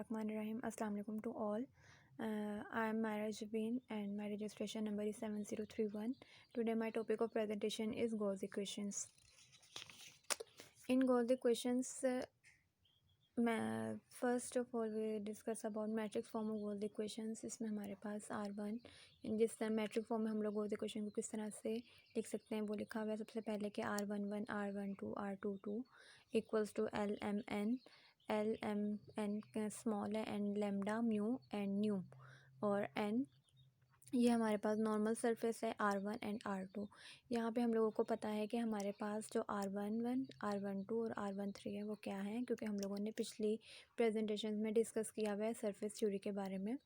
Bismillahirrahmanirrahim. Assalamu alaikum to all. I am Myra Jabin and my registration number is 7031. Today my topic of presentation is Gauss equations. In Gauss equations, first of all we discuss about matrix form of Gauss equations. इसमें हमारे पास R1 जिस तरह matric form में हम लोग Gauss equation को किस तरह से लिख सकते हैं वो लिखा हुआ है. सबसे पहले कि R11 R12 R22 equals to L M N small है and lambda mu and nu और एन ये हमारे पास नॉर्मल सरफेस है R1 एंड R2. यहाँ पे हम लोगों को पता है कि हमारे पास जो R11 R12 और R13 है वो क्या है, क्योंकि हम लोगों ने पिछली प्रेजेंटेशन में डिस्कस किया हुआ है सरफेस थ्योरी के बारे में.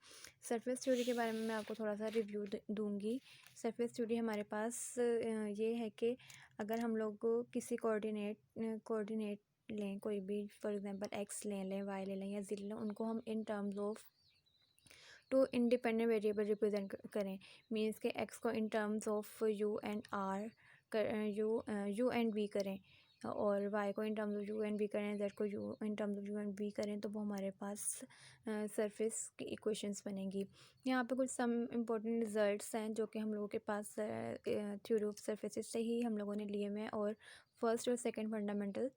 सरफेस थ्योरी के बारे में मैं आपको थोड़ा सा रिव्यू दूंगी. सरफेस थ्योरी हमारे पास ये है कि अगर हम लोग किसी कोऑर्डिनेट लें, कोई भी फॉर एग्जांपल x ले लें, y ले लें या z ले लें, उनको हम in terms of two independent variable represent करें. मीन्स के x को in terms of u and r u and v करें और y को in terms of u and v करें, z को u in terms of u and v करें, तो वो हमारे पास सरफेस की इक्वेशंस बनेंगी. यहाँ पे कुछ सम इम्पोर्टेंट रिजल्ट्स हैं जो कि हम लोगों के पास थ्योरी ऑफ सरफेसेस से ही हम लोगों ने लिए हुए हैं और फर्स्ट और सेकेंड फंडामेंटल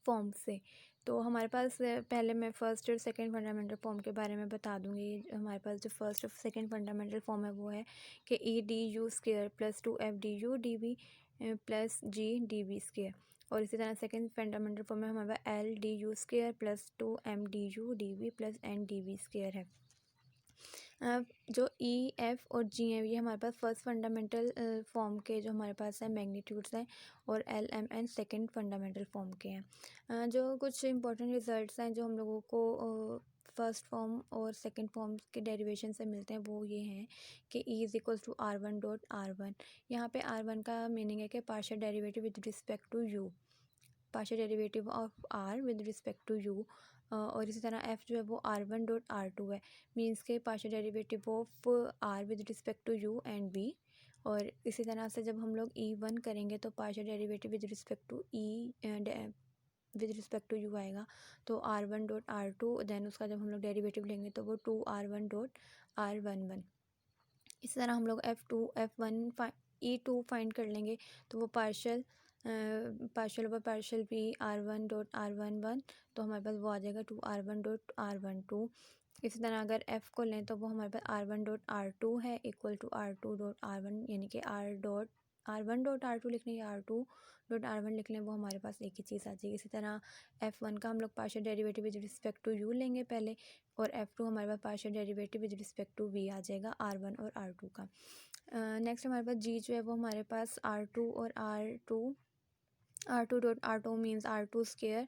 फॉर्म से. तो हमारे पास पहले मैं फ़र्स्ट और सेकंड फंडामेंटल फॉर्म के बारे में बता दूंगी. हमारे पास जो फर्स्ट और सेकंड फंडामेंटल फॉर्म है वो है कि E D U square plus 2f D U D V plus G D V square. और इसी तरह सेकंड फंडामेंटल फॉर्म में हमारे पास L D U square plus 2m D U D V plus N D V square है. जो ई F और जी हैं ये हमारे पास फर्स्ट फंडामेंटल फॉर्म के जो हमारे पास है मैग्नीट्यूड्स हैं और L M N second fundamental form के हैं. जो कुछ इंपॉर्टेंट रिजल्ट्स हैं जो हम लोगों को फर्स्ट फॉर्म और सेकंड फॉर्म के डेरिवेशन से मिलते हैं वो ये हैं कि E is equals to R1 dot R1. यहाँ पे R1 का मीनिंग है कि partial derivative with respect to U, partial derivative of R with respect to you. और इसी तरह f जो है वो R1 डॉट R2 है, मीन्स के partial derivative of R with respect to u and v. और इसी तरह से जब हम लोग E1 करेंगे तो partial derivative with respect to with respect to u आएगा, तो R1 डॉट R2. देन उसका जब हम लोग डेरिवेटिव लेंगे तो वो 2R1 डॉट R11. इसी तरह हम लोग F1 E2 फाइंड कर लेंगे तो वो पार्शियल ओवर पार्शियल भी R1 डॉट R11, तो हमारे पास वो आ जाएगा 2R1 डॉट R12. इसी तरह अगर F को लें तो वो हमारे पास R1 डॉट R2 है equal to R2 dot R1, यानी कि R1 डॉट R2 लिख लें या R2 डॉट R1 लिख लें, वो हमारे पास एक ही चीज़ आ जाएगी. इसी तरह F1 का हम लोग partial derivative with respect to U लेंगे पहले, और F2 हमारे पास partial derivative with respect to v आ जाएगा R1 और R2 का. नेक्स्ट हमारे पास g जो है वो हमारे पास R2 और R2 dot R2 means R2 square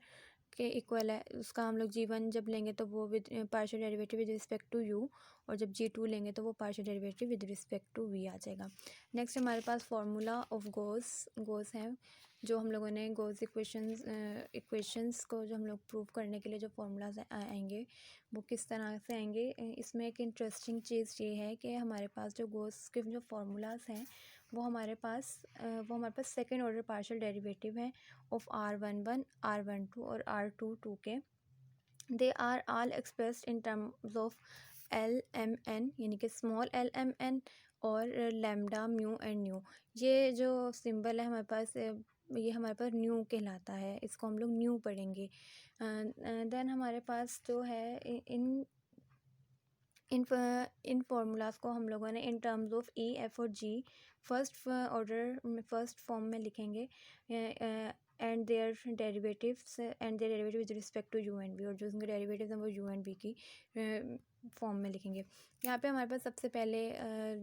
के इक्वल है. उसका हम लोग G1 जब लेंगे तो वो with partial derivative with respect to u, और जब G2 लेंगे तो वो partial derivative with respect to v आ जाएगा. नेक्स्ट हमारे पास फार्मूला ऑफ गॉस है. जो हम लोगों ने गॉस इक्वेशंस को जो हम लोग प्रूव करने के लिए जो फार्मूलाज आएंगे वो किस तरह से आएंगे. इसमें एक इंटरेस्टिंग चीज़ ये है कि हमारे पास जो गॉस के जो फार्मूलाज हैं वो हमारे पास सेकेंड ऑर्डर पार्शियल डेरिवेटिव हैं ऑफ R11 R12 और R22 के. They are all expressed in terms of L M N, यानी कि स्मॉल एल एम एन और लेमडा म्यू एंड न्यू. ये जो सिंबल है हमारे पास ये हमारे पास न्यू कहलाता है, इसको हम लोग न्यू पढ़ेंगे. देन हमारे पास जो है इन फार्मूलाज को हम लोगों ने in terms of E F और जी फर्स्ट ऑर्डर में फर्स्ट फॉर्म में लिखेंगे and their derivatives with respect to you and v, और जो उनके डेरिवेटिव्स हैं वो यू एंड वी की फॉर्म में लिखेंगे. यहाँ पे हमारे पास सबसे पहले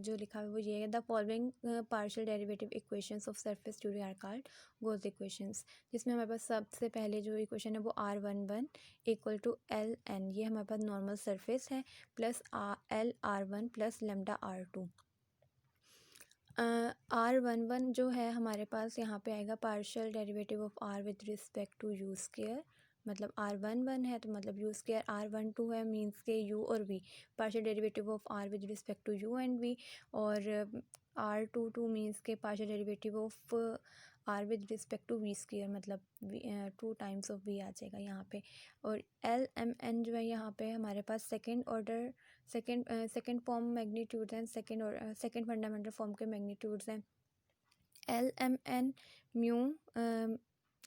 जो लिखा है वो ये है the following partial derivative equations of surface theory are called Gauss equations. जिसमें हमारे पास सबसे पहले जो इक्वेशन है वो R11 equal to L N, ये हमारे पास नॉर्मल सरफेस है, plus L R1 plus lambda R2. R11 जो है हमारे पास यहाँ पे आएगा partial derivative of R with respect to u square, मतलब R11 है तो मतलब यू स्क्वायर R12 है, मीन्स के यू और v partial derivative of R with respect to you and v. और R22 मीन्स के partial derivative of R with respect to v square, मतलब 2 टाइम्स ऑफ वी आ जाएगा यहाँ पे। और एल एम एन जो है यहाँ पे हमारे पास second order second form magnitudes हैं, सेकेंड फंडामेंटल फॉर्म के मैग्नीट्यूड्स हैं। L M N mu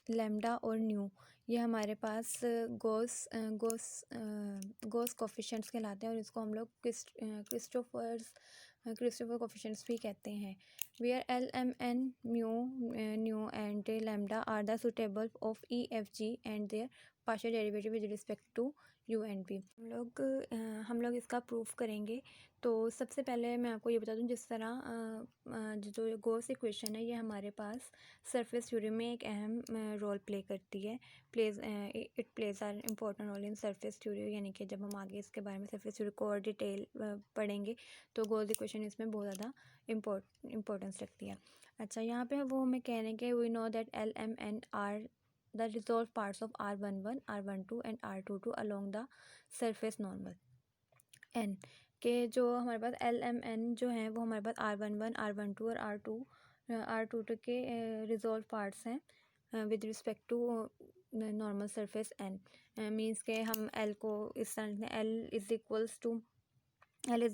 lambda और न्यू ये हमारे पास गोस कोफिशिएंट्स कहलाते हैं, और इसको हम लोग क्रिस्टोफर कोफिशिएंट्स भी कहते हैं। Where L M N mu nu and lambda are the suitable of E F G and their partial derivative with respect to you and p. हम लोग इसका प्रूफ करेंगे। तो सबसे पहले मैं आपको ये बता दूं, जिस तरह जो गॉस इक्वेशन है ये हमारे पास सरफेस थ्योरी में एक अहम रोल प्ले करती है। It plays are important role in surface theory, यानी कि जब हम आगे इसके बारे में सरफेस थ्योरी को और डिटेल पढ़ेंगे तो गॉस इक्वेशन इसमें बहुत ज़्यादा इम्पोर्टेंस रखती है। अच्छा, यहाँ पे वो हमें कह रहे हैं कि we know that L M N are the resolved parts of R11, R12 and R22 along the surface normal n के जो हमारे पास LMN जो हैं वो हमारे पास R11, R12 और R22 के रिजॉल्व पार्ट्स हैं with respect to normal surface n। Means के हम L को इस तरह L is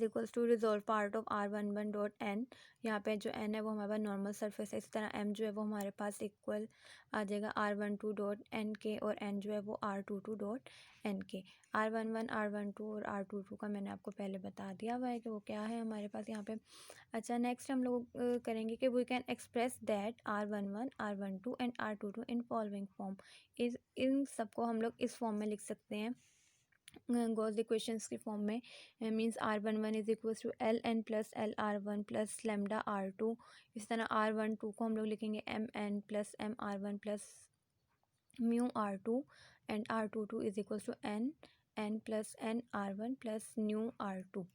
equals to resolve part of R11 dot N. यहाँ पे जो n है वो हमारे पास नॉर्मल सरफेस है। इस तरह m जो है वो हमारे पास इक्वल आ जाएगा R12 डॉट एन के, और n जो है वो R22 डॉट एन के। R11, R12 और R22 का मैंने आपको पहले बता दिया हुआ है कि वो क्या है हमारे पास यहाँ पे। अच्छा, नेक्स्ट हम लोग करेंगे कि we can express that R11, R12 and R22 in following form. इन सबको हम लोग इस फॉर्म में लिख सकते हैं, गॉस इक्वेशंस की फॉर्म में। Means R11 is equal to L N plus L R one plus lambda R2। इस तरह R12 को हम लोग लिखेंगे M N plus M R one plus mu R2 and R22 is equal to N N plus N R1 plus new R2।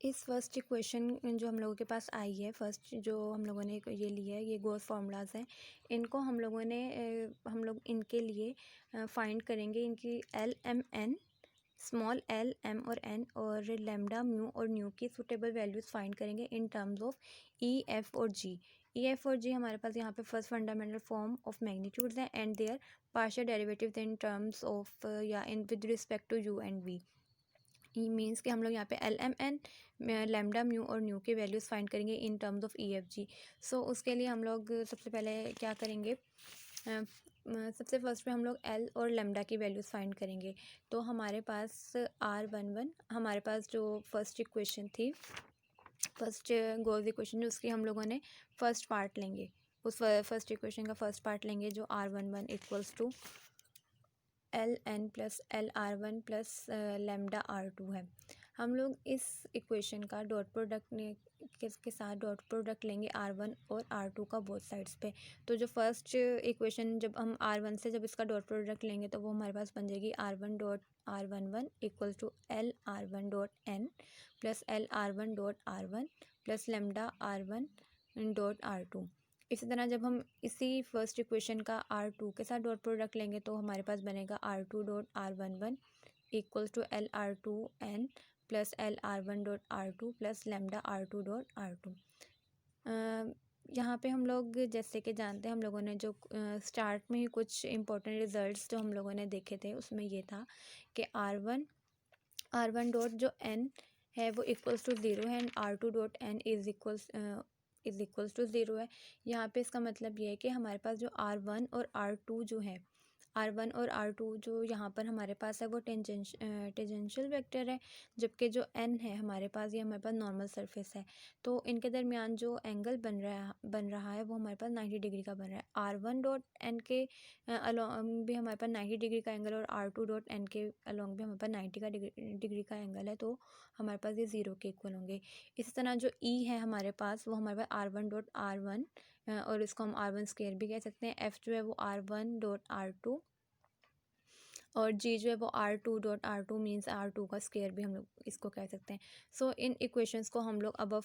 इस first equation जो हम लोगों के पास आई है, फर्स्ट जो हम लोगों ने ये लिया है, ये गॉस फार्मूलाज हैं। इनको हम लोग इनके लिए फाइंड करेंगे इनकी L M N, small L M और एन, और लेमडा म्यू और न्यू की सुटेबल वैल्यूज़ फाइंड करेंगे in terms of E F और जी। ई एफ और जी हमारे पास यहाँ पे first fundamental form of magnitudes हैं and their partial derivatives in terms of या in with respect to you and V. E means कि हम लोग यहाँ पे L M N, lambda mu और न्यू के वैल्यूज़ फाइंड करेंगे in terms of E F G. So उसके लिए हम लोग सबसे पहले क्या करेंगे, सबसे फर्स्ट में हम लोग एल और लेमडा की वैल्यूज़ फाइंड करेंगे। तो हमारे पास R11, हमारे पास जो फर्स्ट इक्वेशन थी, फर्स्ट गॉस इक्वेशन जो उसकी हम लोगों ने फर्स्ट पार्ट लेंगे, उस फर्स्ट इक्वेशन का फर्स्ट पार्ट लेंगे जो R11 equals to L N plus L R one plus lambda R2 है। हम लोग इस इक्वेशन का डॉट प्रोडक्ट के साथ डॉट प्रोडक्ट लेंगे R1 और R2 का बोथ साइड्स पे। तो जो फर्स्ट इक्वेशन जब हम R1 से जब इसका डॉट प्रोडक्ट लेंगे तो वो हमारे पास बन जाएगी R1 dot R11 equal to L R1 dot N plus L R1 dot R1 plus lambda R1 dot R2। इसी तरह जब हम इसी फर्स्ट इक्वेशन का R2 के साथ डॉट प्रोडक्ट लेंगे तो हमारे पास बनेगा R2 dot R11 equal to L R2 N plus L R1 dot R2 plus lambda R2 dot R2। यहाँ पे हम लोग जैसे कि जानते हैं, हम लोगों ने जो स्टार्ट में ही कुछ इंपॉर्टेंट रिजल्ट्स जो हम लोगों ने देखे थे उसमें ये था कि R1 डॉट जो n है वो इक्वल्स टू ज़ीरो है and R2 dot n is equals to zero है। यहाँ पे इसका मतलब ये है कि हमारे पास जो R1 और R2 जो है, R1 और R2 जो यहाँ पर हमारे पास है वो टेंजेंशियल वेक्टर है, जबकि जो n है हमारे पास ये हमारे पास नॉर्मल सरफेस है। तो इनके दरमियान जो एंगल बन रहा है वो हमारे पास 90 डिग्री का बन रहा है। R1 डॉट एन के अलॉन्ग भी हमारे पास 90 डिग्री का एंगल और R2 डॉट एन के अलॉन्ग भी हमारे पास 90 डिग्री का एंगल है, तो हमारे पास ये ज़ीरो के इक्वल होंगे। इसी तरह जो E है हमारे पास वो हमारे पास R1 डॉट R1, और इसको हम R1 स्क्वायर भी कह सकते हैं। F जो है वो R1 डॉट R2 और G जो है वो R2 dot R2 means R2 का स्क्वायर भी हम लोग इसको कह सकते हैं। सो इन इक्वेशंस को हम लोग अबव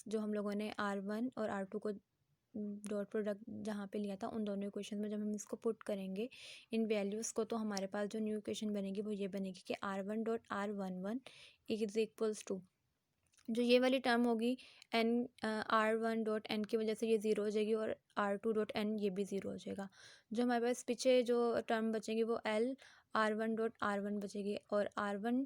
जो हम लोगों ने R1 और R2 को डॉट प्रोडक्ट जहाँ पे लिया था उन दोनों इक्वेशन में जब हम इसको पुट करेंगे इन वैल्यूज़ को, तो हमारे पास जो न्यू इक्वेशन बनेगी वो ये बनेगी कि R1 dot R11 is equals to जो ये वाली टर्म होगी एन R1 डॉट एन की वजह से ये ज़ीरो हो जाएगी और R2 डॉट एन ये भी ज़ीरो हो जाएगा। जो हमारे पास पीछे जो टर्म बचेगी वो R1 डॉट R1 बचेगी और R1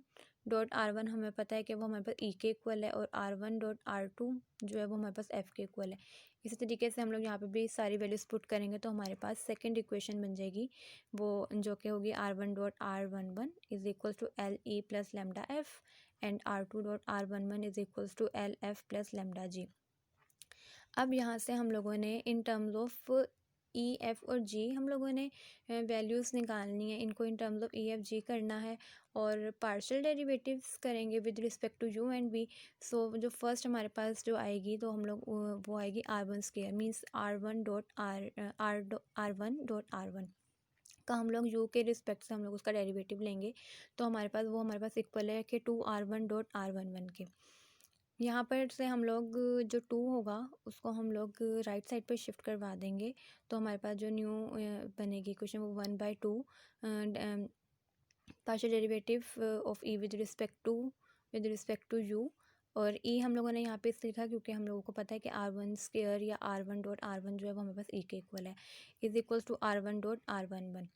डॉट R1 हमें पता है कि वो हमारे पास ई के इक्वल है और R1 डॉट R2 जो है वो हमारे पास एफ़ के इक्वल है। इसी तरीके से हम लोग यहाँ पे भी सारी वैल्यूज़ पुट करेंगे तो हमारे पास सेकंड इक्वेशन बन जाएगी, वो जो कि होगी R1 dot R11 is equal to L E plus lambda F and R2 dot R11 is equals to L F plus lambda G. अब यहाँ से हम लोगों ने in terms of E F और जी हम लोगों ने वैल्यूज़ निकालनी है, इनको in terms of E F G करना है और पार्शियल डेरिवेटिव्स करेंगे with respect to you and V. So जो फर्स्ट हमारे पास जो आएगी तो हम लोग वो आएगी R1 square means R1 dot R1 dot R1 का हम लोग यू के रिस्पेक्ट से हम लोग उसका डेरिवेटिव लेंगे तो हमारे पास वो हमारे पास इक्वल है कि 2R1 डॉट R11 के। यहाँ पर से हम लोग जो 2 होगा उसको हम लोग राइट साइड पे शिफ्ट करवा देंगे तो हमारे पास जो न्यू बनेगी इक्वेशन वो 1/2 partial derivative of E with respect to you. और ई हम लोगों ने यहाँ पे इसलिए लिखा क्योंकि हम लोगों को पता है कि R1 स्क्वायर या R1 डॉट R1 जो है वो हमारे पास ई के इक्वल है, is equals to R1 dot R11।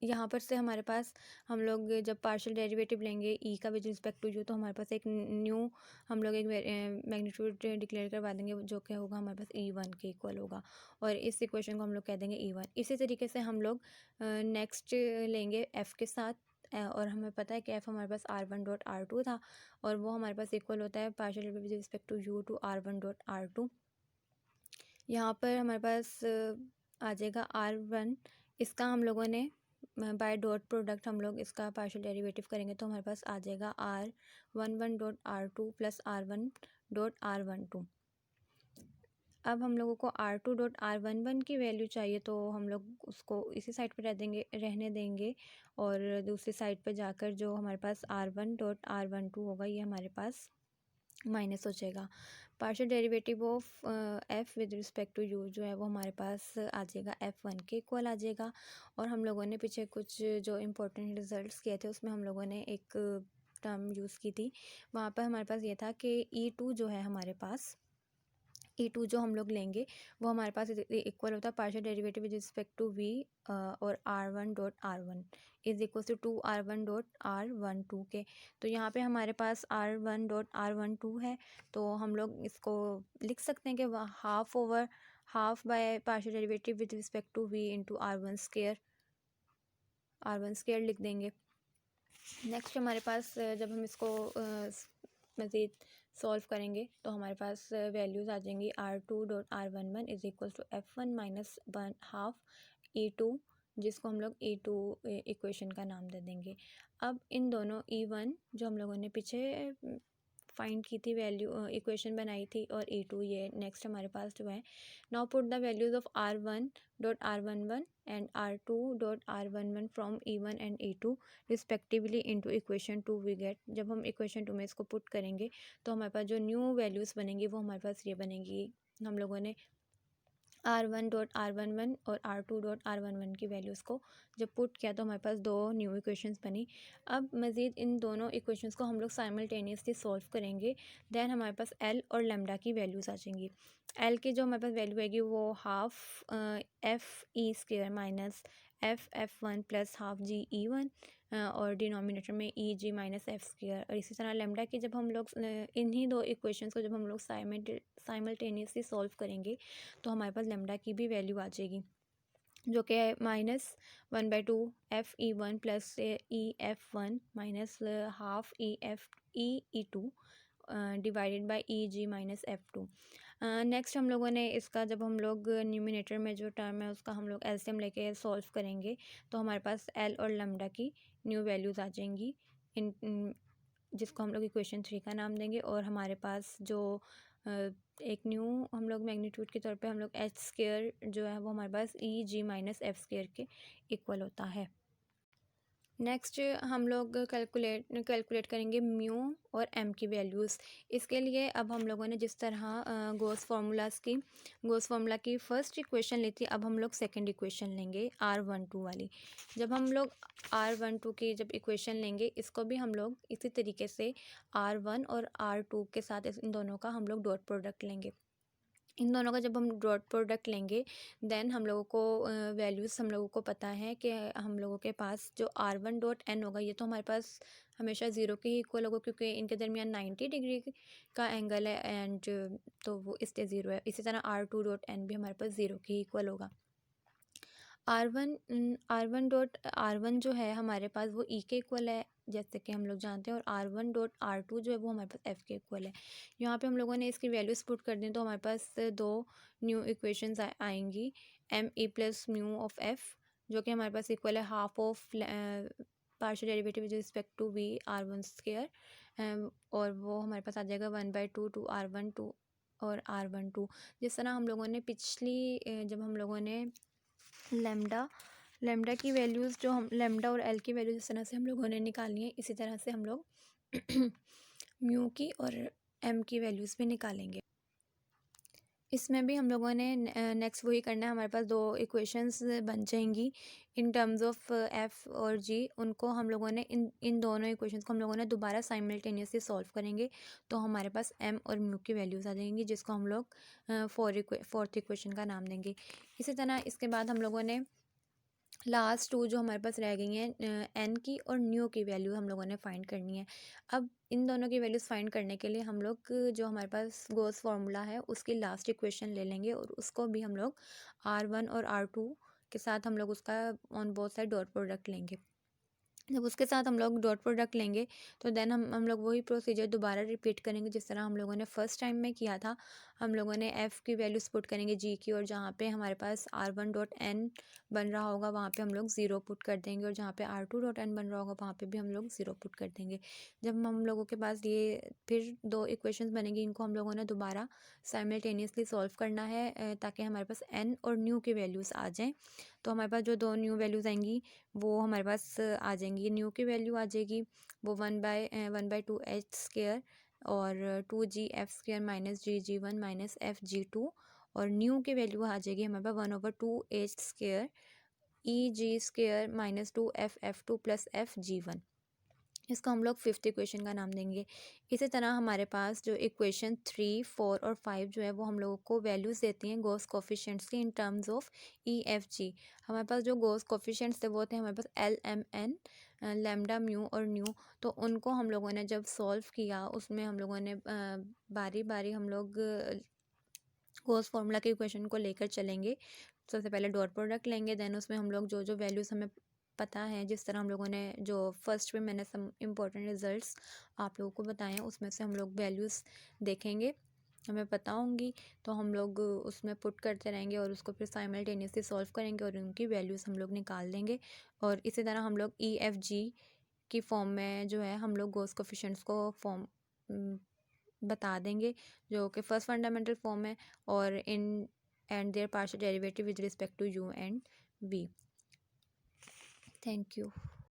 यहाँ पर से हमारे पास हम लोग जब पार्शियल डेरिवेटिव लेंगे ई का विद रिस्पेक्ट टू यू तो हमारे पास एक न्यू हम लोग एक मैग्नीट्यूड डिक्लेयर करवा देंगे जो कि होगा हमारे पास E1 के इक्वल होगा और इस इक्वेशन को हम लोग कह देंगे E1। इसी तरीके से हम लोग नेक्स्ट लेंगे F के साथ और हमें पता है कि F हमारे पास R1 डॉट R2 था और वो हमारे पास इक्वल होता है partial derivative with respect to u to R1 dot R2। यहाँ पर हमारे पास आ जाएगा R1, इसका हम लोगों ने बाय डॉट प्रोडक्ट हम लोग इसका पार्शियल डेरिवेटिव करेंगे तो हमारे पास आ जाएगा R11 dot R2 plus R1 dot R12। अब हम लोगों को R2 डॉट R11 की वैल्यू चाहिए तो हम लोग उसको इसी साइड पे रहने देंगे और दूसरी साइड पे जाकर जो हमारे पास R1 डॉट R12 होगा ये हमारे पास माइनस हो जाएगा। Partial derivative of F with respect to u जो है वो हमारे पास आ जाएगा F1 के इक्वल आ जाएगा। और हम लोगों ने पीछे कुछ जो इम्पोर्टेंट रिजल्ट्स किए थे उसमें हम लोगों ने एक टर्म यूज़ की थी, वहाँ पर हमारे पास ये था कि E2 जो है हमारे पास E2 जो हम लोग लेंगे वो हमारे पास इक्वल होता है partial derivative with respect to V और R1 dot R1 is equal to 2R1 dot R12 के। तो यहाँ पे हमारे पास R1 डॉट R12 है तो हम लोग इसको लिख सकते हैं कि half by partial derivative with respect to V into R1 square लिख देंगे। नेक्स्ट हमारे पास जब हम इसको मज़ीद सॉल्व करेंगे तो हमारे पास वैल्यूज़ आ जाएंगी R2 dot R11 is equal to F1 minus 1/2 E2 जिसको हम लोग E2 इक्वेशन का नाम दे देंगे। अब इन दोनों E1 जो हम लोगों ने पीछे फाइंड की थी वैल्यू इक्वेशन बनाई थी और E2 ये नेक्स्ट हमारे पास जो है। Now put the values of R1 dot R11 and R2 dot R11 from E1 and E2 respectively into equation 2 we get. जब हम इक्वेशन 2 में इसको पुट करेंगे तो हमारे पास जो न्यू वैल्यूज़ बनेंगी वो हमारे पास ये बनेंगी, हम लोगों ने R1 डॉट R11 और R2 डॉट R11 की वैल्यूज़ को जब पुट किया तो हमारे पास दो न्यू इक्वेशंस बनी। अब मज़ीद इन दोनों इक्वेशंस को हम लोग साइमल्टेनियसली सॉल्व करेंगे, देन हमारे पास L और लेमडा की वैल्यूज़ आ जाएंगी। L की जो हमारे पास वैल्यू आएगी वो half F square minus F1 plus half G(E1) और डिनोमिनेटर में E(G) माइनस एफ स्क्वायर। और इसी तरह लेमडा की जब हम लोग इन्हीं दो इक्वेशंस को जब हम लोग साइमल्टेनियसली सॉल्व करेंगे तो हमारे पास लेमडा की भी वैल्यू आ जाएगी जो कि है -1/2 F(E1) plus E(F1) minus half E(E2) divided by E(G) minus F2। Next हम लोगों ने इसका जब हम लोग न्यूमिनेटर में जो टर्म है उसका हम लोग एलसीएम लेके सॉल्व करेंगे तो हमारे पास एल और लेमडा की न्यू वैल्यूज़ आ जाएंगी जिसको हम लोग इक्वेशन 3 का नाम देंगे। और हमारे पास जो एक न्यू हम लोग मैग्नीट्यूड के तौर पे हम लोग एच स्क्वायर जो है वो हमारे पास E(G) माइनस एफ स्क्वायर के इक्वल होता है। नेक्स्ट हम लोग कैलकुलेट करेंगे म्यू और एम की वैल्यूज़। इसके लिए अब हम लोगों ने जिस तरह गॉस फार्मूला की फर्स्ट इक्वेशन ली थी, अब हम लोग सेकंड इक्वेशन लेंगे R12 वाली। जब हम लोग R12 की जब इक्वेशन लेंगे, इसको भी हम लोग इसी तरीके से R1 और R2 के साथ इन दोनों का हम लोग डॉट प्रोडक्ट लेंगे। इन दोनों का जब हम डॉट प्रोडक्ट लेंगे, देन हम लोगों को वैल्यूज़ हम लोगों को पता है कि हम लोगों के पास जो R1 डॉट एन होगा, ये तो हमारे पास हमेशा ज़ीरो के ही इक्वल होगा, क्योंकि इनके दरमियान 90 डिग्री का एंगल है, एंड तो वो इसलिए ज़ीरो है। इसी तरह R2 डॉट एन भी हमारे पास ज़ीरो के ही इक्वल होगा। R1 जो है हमारे पास वो E के इक्वल है, जैसे कि हम लोग जानते हैं, और R1 डॉट R2 जो है वो हमारे पास F के इक्वल है। यहाँ पे हम लोगों ने इसकी वैल्यूज पुट कर दी, तो हमारे पास दो न्यू इक्वेशंस आएंगी, M E plus mu of F, जो कि हमारे पास इक्वल है half of partial derivative with respect to V R1 square, और वो हमारे पास आ जाएगा 1/2 टू R12 और R12। जिस तरह हम लोगों ने जब हम लोगों ने लेमडा की वैल्यूज़ जो हम लेमडा और एल की वैल्यूज जिस तरह से हम लोगों ने निकाली है, इसी तरह से हम लोग म्यू की और एम की वैल्यूज़ भी निकालेंगे। इसमें भी हम लोगों ने नेक्स्ट वही करना है। हमारे पास दो इक्वेशंस बन जाएंगी इन टर्म्स ऑफ एफ और जी। उनको हम लोगों ने इन दोनों इक्वेशंस को हम लोगों ने दोबारा साइमल्टेनियसली सॉल्व करेंगे, तो हमारे पास एम और म्यू की वैल्यूज़ आ जाएंगी, जिसको हम लोग फोर्थ इक्वेशन का नाम देंगे। इसी तरह इसके बाद हम लोगों ने लास्ट टू जो हमारे पास रह गई हैं, एन की और न्यू की वैल्यू हम लोगों ने फाइंड करनी है। अब इन दोनों की वैल्यूज़ फाइंड करने के लिए हम लोग जो हमारे पास गॉस फार्मूला है उसकी लास्ट इक्वेशन ले लेंगे, और उसको भी हम लोग R1 और R2 के साथ हम लोग उसका on both side dot product लेंगे। जब उसके साथ हम लोग डॉट प्रोडक्ट लेंगे, तो देन हम लोग वही प्रोसीजर दोबारा रिपीट करेंगे जिस तरह हम लोगों ने फर्स्ट टाइम में किया था। हम लोगों ने एफ़ की वैल्यूज पुट करेंगे जी की, और जहाँ पे हमारे पास R1 डॉट एन बन रहा होगा वहाँ पे हम लोग ज़ीरो पुट कर देंगे, और जहाँ पे R2 डॉट एन बन रहा होगा वहाँ पे भी हम लोग ज़ीरो पुट कर देंगे। जब हम लोगों के पास ये फिर दो इक्वेशंस बनेंगी, इनको हम लोगों ने दोबारा साइमल्टेनियसली सॉल्व करना है, ताकि हमारे पास एन और न्यू की वैल्यूज़ आ जाएँ। तो हमारे पास जो दो न्यू वैल्यूज़ आएंगी वो हमारे पास आ जाएंगी। न्यू की वैल्यू आ जाएगी वो 1/2 एच स्क्वायर और 2G(F)² minus G(G1) minus F(G2), और न्यू की वैल्यू आ जाएगी हमारे पास 1/2 H square EG² minus 2FF2 plus FG1। इसको हम लोग फिफ्थ इक्वेशन का नाम देंगे। इसी तरह हमारे पास जो इक्वेशन 3, 4 और 5 जो है वो हम लोगों को वैल्यूज़ देती हैं गॉस कोफिशिएंट्स की इन टर्म्स ऑफ EFG। हमारे पास जो गॉस कोफिशिएंट्स थे वो थे हमारे पास LMN, लैम्डा, म्यू और न्यू। तो उनको हम लोगों ने जब सॉल्व किया, उसमें हम लोगों ने बारी बारी हम लोग गॉस फार्मूला के इक्वेशन को लेकर चलेंगे। सबसे पहले डॉट प्रोडक्ट लेंगे, देन उसमें हम लोग जो जो वैल्यूज़ हमें पता है, जिस तरह हम लोगों ने जो फर्स्ट में मैंने सम इम्पोर्टेंट रिजल्ट्स आप लोगों को बताए हैं, उसमें से हम लोग वैल्यूज़ देखेंगे, हमें पता होंगी, तो हम लोग उसमें पुट करते रहेंगे और उसको फिर साइमल्टेनियसली सॉल्व करेंगे और उनकी वैल्यूज़ हम लोग निकाल देंगे। और इसी तरह हम लोग EFG की फॉर्म में जो है हम लोग गॉस कोफिशिएंट्स को फॉर्म बता देंगे, जो कि फर्स्ट फंडामेंटल फॉर्म है, और इन and their partial derivative with respect to U and V। Thank you.